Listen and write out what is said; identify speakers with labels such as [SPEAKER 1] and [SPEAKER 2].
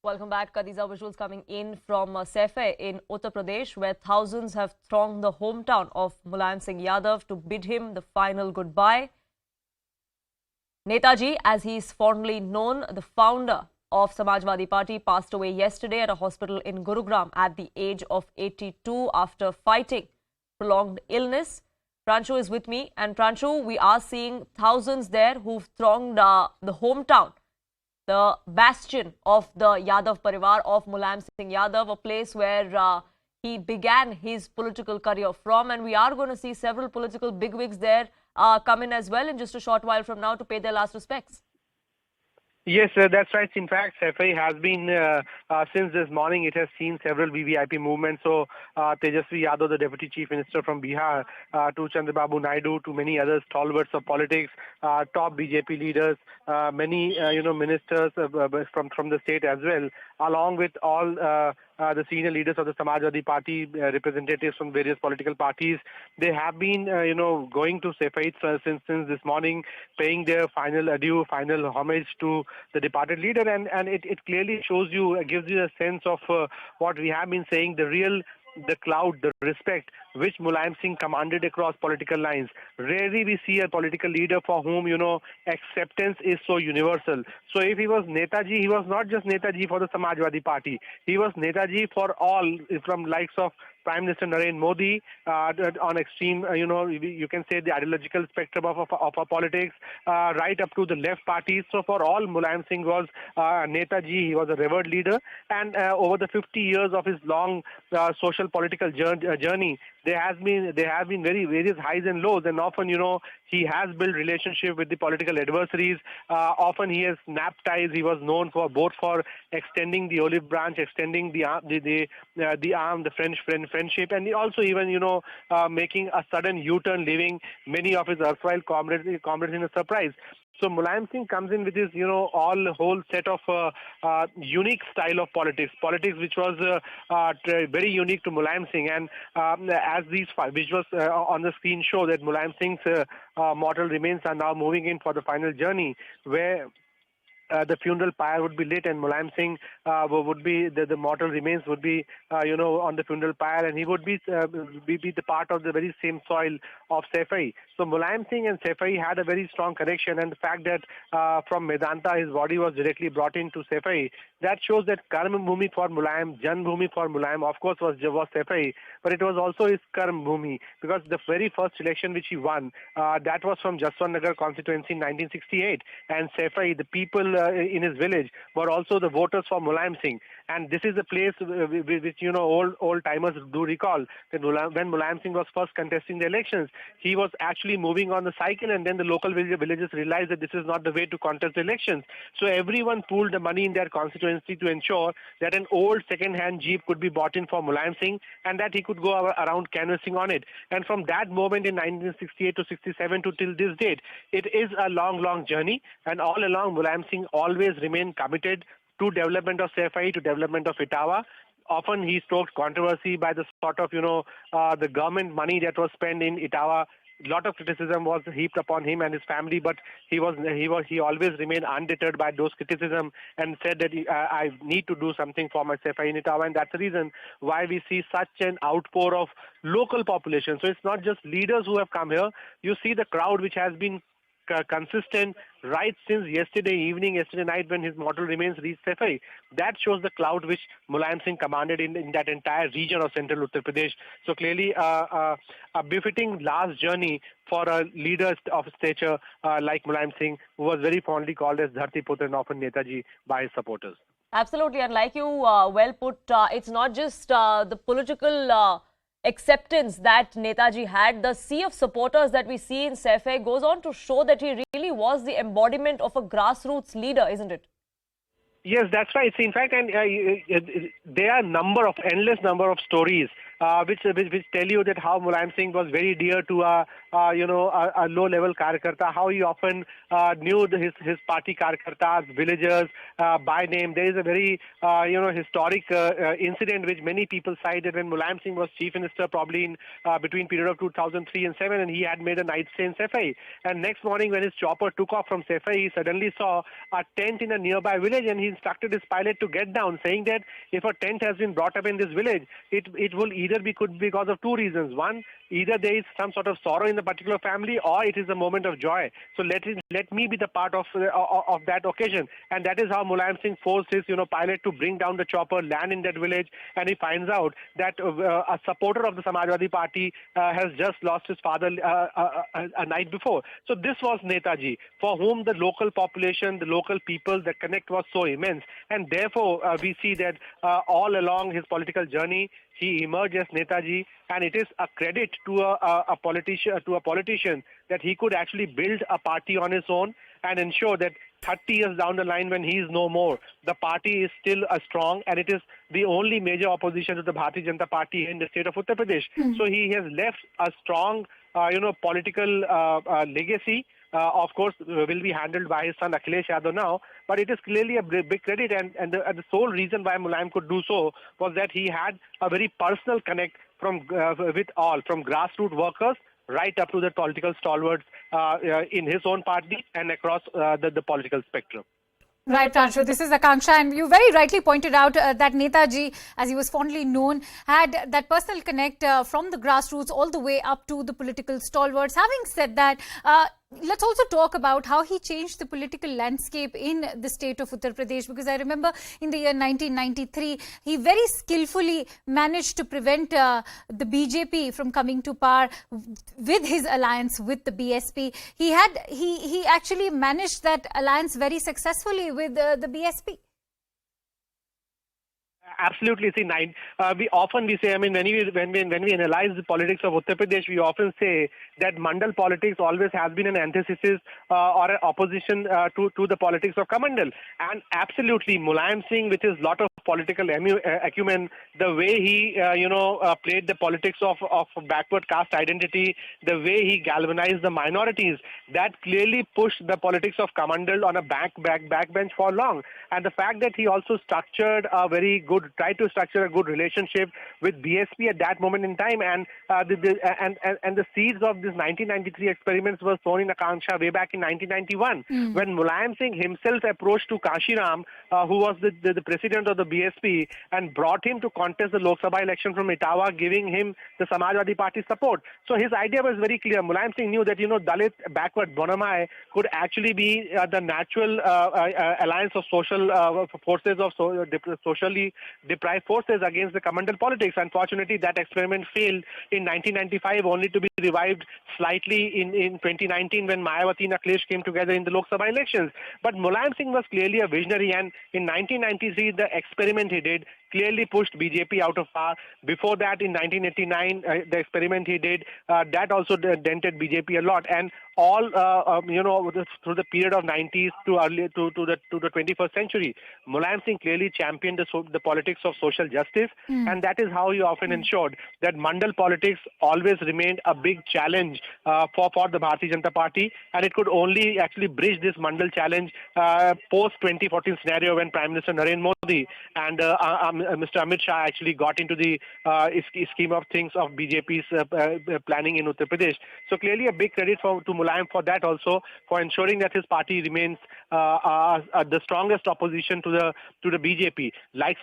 [SPEAKER 1] Welcome back. These are visuals coming in from Saifai in Uttar Pradesh, where thousands have thronged the hometown of Mulayam Singh Yadav to bid him the final goodbye. Netaji, as he is fondly known, the founder of Samajwadi Party, passed away yesterday at a hospital in Gurugram at the age of 82 after fighting prolonged illness. Pranchu is with me, and Pranchu, we are seeing thousands there who've thronged the hometown, the bastion of the Yadav Parivar of Mulayam Singh Yadav, a place where he began his political career from. And we are going to see several political bigwigs there come in as well in just a short while from now to pay their last respects.
[SPEAKER 2] Yes, that's right. In fact, Saifai has been, since this morning, it has seen several VVIP movements. So, Tejasvi Yadav, the Deputy Chief Minister from Bihar, to Chandrababu Naidu, to many others, stalwarts of politics, top BJP leaders, many, ministers from the state as well, along with all the senior leaders of the Samajwadi Party, representatives from various political parties. They have been, going to Saifai since this morning, paying their final adieu, final homage to the departed leader, and it clearly shows you, gives you a sense of what we have been saying, the cloud, the respect which Mulayam Singh commanded across political lines. Rarely we see a political leader for whom, acceptance is so universal. So if he was Netaji, he was not just Netaji for the Samajwadi Party. He was Netaji for all, from likes of Prime Minister Narendra Modi on extreme, you can say the ideological spectrum of our politics, right up to the left parties. So for all, Mulayam Singh was Netaji. He was a revered leader, and over the 50 years of his long social political journey, there have been very various highs and lows, and often, he has built relationship with the political adversaries. Often he has snapped ties. He was known for both for extending the olive branch, extending the arm, the friendship, and also even making a sudden U-turn, leaving many of his erstwhile comrades in a surprise. So Mulayam Singh comes in with his, whole set of unique style of politics which was very unique to Mulayam Singh. And as these visuals on the screen show, that Mulayam Singh's mortal remains are now moving in for the final journey, where the funeral pyre would be lit, and Mulayam Singh would be, the mortal remains would be, on the funeral pyre, and he would be the part of the very same soil of Saifai. So Mulayam Singh and Saifai had a very strong connection, and the fact that from Medanta his body was directly brought into Saifai, that shows that Karma Bhumi for Mulayam, Jan Bhumi for Mulayam, of course, was Saifai, but it was also his Karma Bhumi, because the very first election which he won, that was from Jaswant constituency in 1968, and Saifai, the people in his village, were also the voters for Mulayam Singh. And this is a place which, old timers do recall, that when Mulayam Singh was first contesting the elections, he was actually moving on the cycle, and then the local villagers realized that this is not the way to contest the elections. So everyone pooled the money in their constituency to ensure that an old second-hand jeep could be bought in for Mulayam Singh, and that he could go around canvassing on it. And from that moment in 1968 to 67 to till this date, it is a long journey, and all along Mulayam Singh always remained committed to development of Saifai, to development of Etawah. Often he stoked controversy by the sort of, the government money that was spent in Etawah. A lot of criticism was heaped upon him and his family, but he always remained undeterred by those criticism, and said that I need to do something for my Saifai in Etawah, and that's the reason why we see such an outpour of local population. So it's not just leaders who have come here. You see the crowd which has been consistent right since yesterday night when his mortal remains reached Saifai. That shows the cloud which Mulayam Singh commanded in that entire region of central Uttar Pradesh. So clearly a befitting last journey for a leader of stature like Mulayam Singh, who was very fondly called as Dharti Putra and often Netaji by his supporters.
[SPEAKER 1] Absolutely, and like you well put, it's not just the political acceptance that Netaji had. The sea of supporters that we see in Saifai goes on to show that he really was the embodiment of a grassroots leader, isn't it?
[SPEAKER 2] Yes, that's right. In fact, and there are endless number of stories which tell you that how Mulayam Singh was very dear to a low-level Karyakarta, how he often knew his party Karyakartas, villagers by name. There is a very historic incident which many people cited when Mulayam Singh was Chief Minister, probably in between period of 2003 and 7, and he had made a night stay in Sefai. And next morning when his chopper took off from Sefai, he suddenly saw a tent in a nearby village, and he instructed his pilot to get down, saying that if a tent has been brought up in this village, it will either be could be because of two reasons. One, either there is some sort of sorrow in the particular family, or it is a moment of joy. So let me be the part of that occasion, and that is how Mulayam Singh forced his pilot to bring down the chopper, land in that village, and he finds out that a supporter of the Samajwadi Party has just lost his father a night before. So this was Netaji, for whom the local population, the local people, the connect was so immense, and therefore we see that all along his political journey, he emerged as Netaji, and it is a credit to a politician that he could actually build a party on his own and ensure that 30 years down the line, when he is no more, the party is still strong, and it is the only major opposition to the Bharatiya Janata Party in the state of Uttar Pradesh. So he has left a strong, political legacy. Of course, will be handled by his son Akhilesh Yadav now, but it is clearly a big credit, and the sole reason why Mulayam could do so was that he had a very personal connect with all, from grassroots workers right up to the political stalwarts in his own party and across the political spectrum.
[SPEAKER 3] Right, Pranshul. This is Akanksha, and you very rightly pointed out that Netaji, as he was fondly known, had that personal connect from the grassroots all the way up to the political stalwarts. Having said that, let's also talk about how he changed the political landscape in the state of Uttar Pradesh, because I remember in the year 1993, he very skillfully managed to prevent the BJP from coming to power with his alliance with the BSP. He actually managed that alliance very successfully with the BSP.
[SPEAKER 2] Absolutely. See, we say, I mean, when we analyze the politics of Uttar Pradesh, we often say that Mandal politics always has been an antithesis or an opposition to the politics of Kamandal. And absolutely, Mulayam Singh, with his lot of political acumen, the way he, played the politics of backward caste identity, the way he galvanized the minorities, that clearly pushed the politics of Kamandal on a backbench for long. And the fact that he also tried to structure a good relationship with BSP at that moment in time, and the seeds of this 1993 experiments were sown in Akanksha way back in 1991, when Mulayam Singh himself approached to Kashiram, who was the president of the BSP, and brought him to contest the Lok Sabha election from Etawah, giving him the Samajwadi Party support. So his idea was very clear. Mulayam Singh knew that Dalit backward Bonamai could actually be the natural alliance of social forces of socially deprived forces against the Kamandal politics. Unfortunately, that experiment failed in 1995, only to be revived slightly in 2019 when Mayawati and Akhilesh came together in the Lok Sabha elections. But Mulayam Singh was clearly a visionary, and in 1993, the experiment he did clearly pushed BJP out of power. Before that, in 1989, the experiment he did, that also dented BJP a lot. And all, through the period of 90s to early to the 21st century, Mulayam Singh clearly championed the politics of social justice, and that is how he often ensured that Mandal politics always remained a big challenge for the Bharatiya Janata Party, and it could only actually bridge this Mandal challenge post 2014 scenario when Prime Minister Narendra Modi and Mr. Amit Shah actually got into the scheme of things of BJP's planning in Uttar Pradesh. So clearly a big credit to Mulayam for that, also for ensuring that his party remains the strongest opposition to the BJP. Like